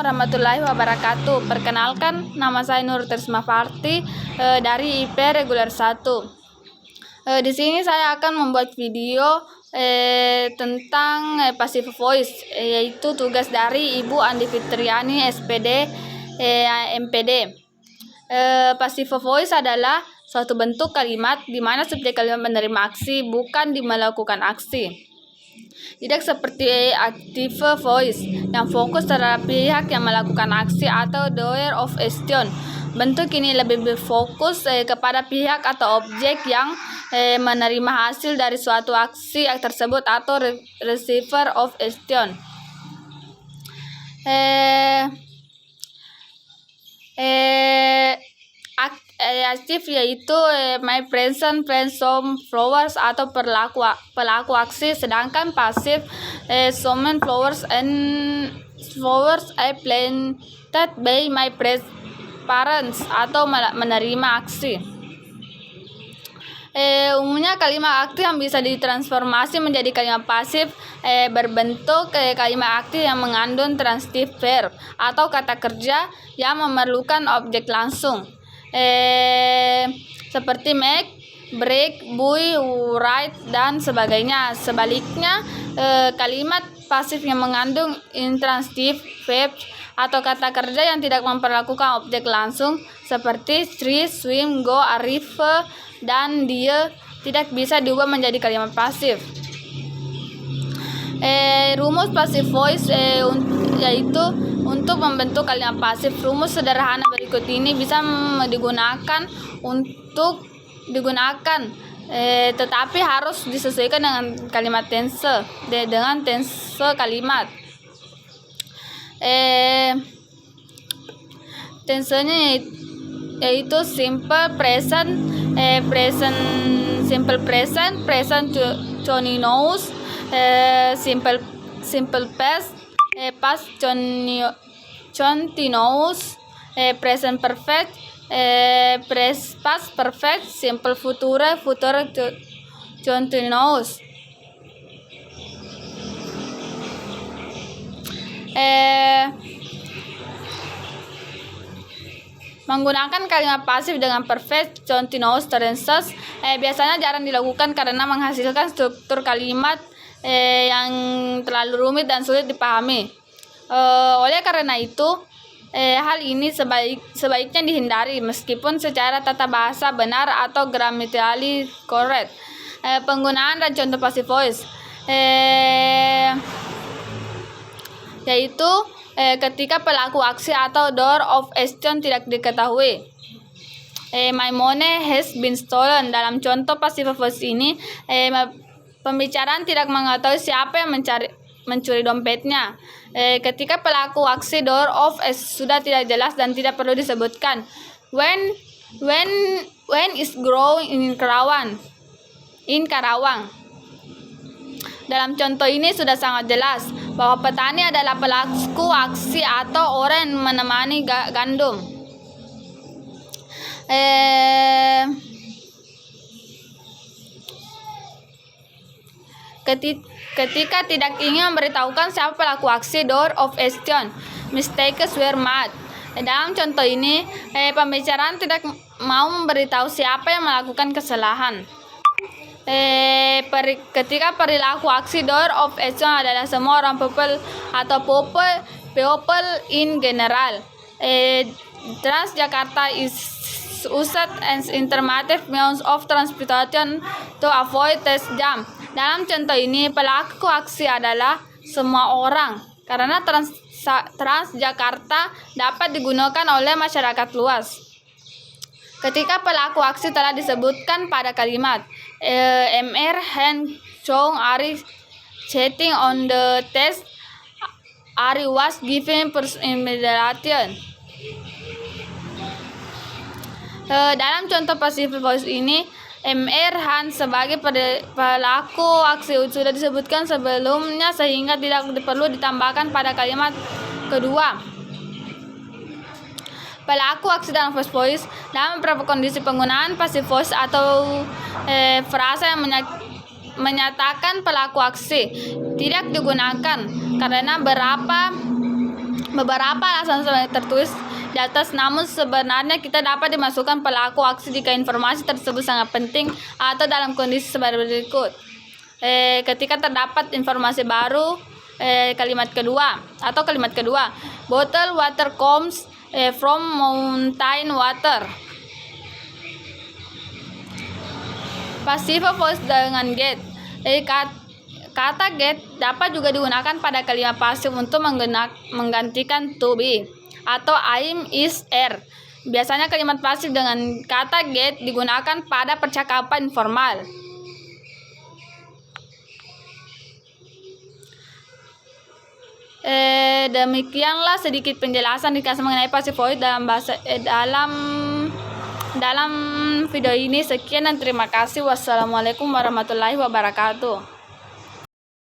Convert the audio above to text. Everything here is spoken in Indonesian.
warahmatullahi wabarakatuh. Perkenalkan, nama saya Nur Trisma Farti dari IP Reguler 1. Di sini saya akan membuat video tentang passive voice, yaitu tugas dari Ibu Andi Fitriani SPD MPD. Passive voice adalah suatu bentuk kalimat di mana subjek kalimat menerima aksi, bukan melakukan aksi. Tidak seperti active voice yang fokus terhadap pihak yang melakukan aksi atau doer of action. Bentuk ini lebih berfokus kepada pihak atau objek yang menerima hasil dari suatu aksi tersebut atau receiver of action. Aktif yaitu my present, some flowers atau pelaku aksi, sedangkan pasif some flowers I planted by my parents atau menerima aksi. Umumnya kalimat aktif yang bisa ditransformasi menjadi kalimat pasif berbentuk kalimat aktif yang mengandung transitive verb atau kata kerja yang memerlukan objek langsung. Seperti make, break, buy, write, dan sebagainya. Sebaliknya, kalimat pasif yang mengandung intransitive verb atau kata kerja yang tidak memperlakukan objek langsung seperti tree, swim, go, arrive, dan dia tidak bisa diubah menjadi kalimat pasif. Rumus passive voice yaitu untuk membentuk kalimat pasif. Rumus sederhana berikut ini bisa digunakan, tetapi harus disesuaikan dengan kalimat tense, kalimat. Tensenya yaitu simple present, simple present, present continuous, simple past, past continuous, present perfect, past perfect, simple future, future continuous. Menggunakan kalimat pasif dengan perfect continuous tenses biasanya jarang dilakukan karena menghasilkan struktur kalimat yang terlalu rumit dan sulit dipahami. Oleh karena itu, hal ini sebaiknya dihindari meskipun secara tata bahasa benar atau grammatically correct. Penggunaan dan contoh passive voice yaitu ketika pelaku aksi atau doer of action tidak diketahui. My money has been stolen. Dalam contoh passive voice ini, pembicaraan tidak mengetahui siapa yang mencuri dompetnya. Ketika pelaku aksi door of sudah tidak jelas dan tidak perlu disebutkan. When is growing in Karawang. Dalam contoh ini sudah sangat jelas bahwa petani adalah pelaku aksi atau orang yang menemani gandum. Ketika tidak ingin memberitahukan siapa pelaku aksi door of action, mistakes were made. Dalam contoh ini, pembicaraan tidak mau memberitahu siapa yang melakukan kesalahan. Ketika perilaku aksi door of action adalah semua orang people atau people in general. Transjakarta is used as alternative means of transportation to avoid traffic jam. Dalam contoh ini, pelaku aksi adalah semua orang karena Transjakarta dapat digunakan oleh masyarakat luas. Ketika pelaku aksi telah disebutkan pada kalimat Mr. Han Chong Ari chatting on the test, Ari was given immediation. Dalam contoh passive voice ini, Mr. Han sebagai pelaku aksi sudah disebutkan sebelumnya sehingga tidak perlu ditambahkan pada kalimat kedua. Pelaku aksi dalam passive voice dalam beberapa kondisi penggunaan passive voice atau frasa yang menyatakan pelaku aksi tidak digunakan karena beberapa alasan tertulis di atas, namun sebenarnya kita dapat dimasukkan pelaku aksi jika informasi tersebut sangat penting atau dalam kondisi sebagai berikut. Ketika terdapat informasi baru, kalimat kedua, bottled water comes from mountain water. Passive voice dengan get. Kata get dapat juga digunakan pada kalimat pasif untuk menggantikan to be atau I'm, is, are. Biasanya kalimat pasif dengan kata get digunakan pada percakapan informal. Demikianlah sedikit penjelasan ringkas mengenai passive voice dalam video ini. Sekian dan terima kasih. Wassalamualaikum warahmatullahi wabarakatuh.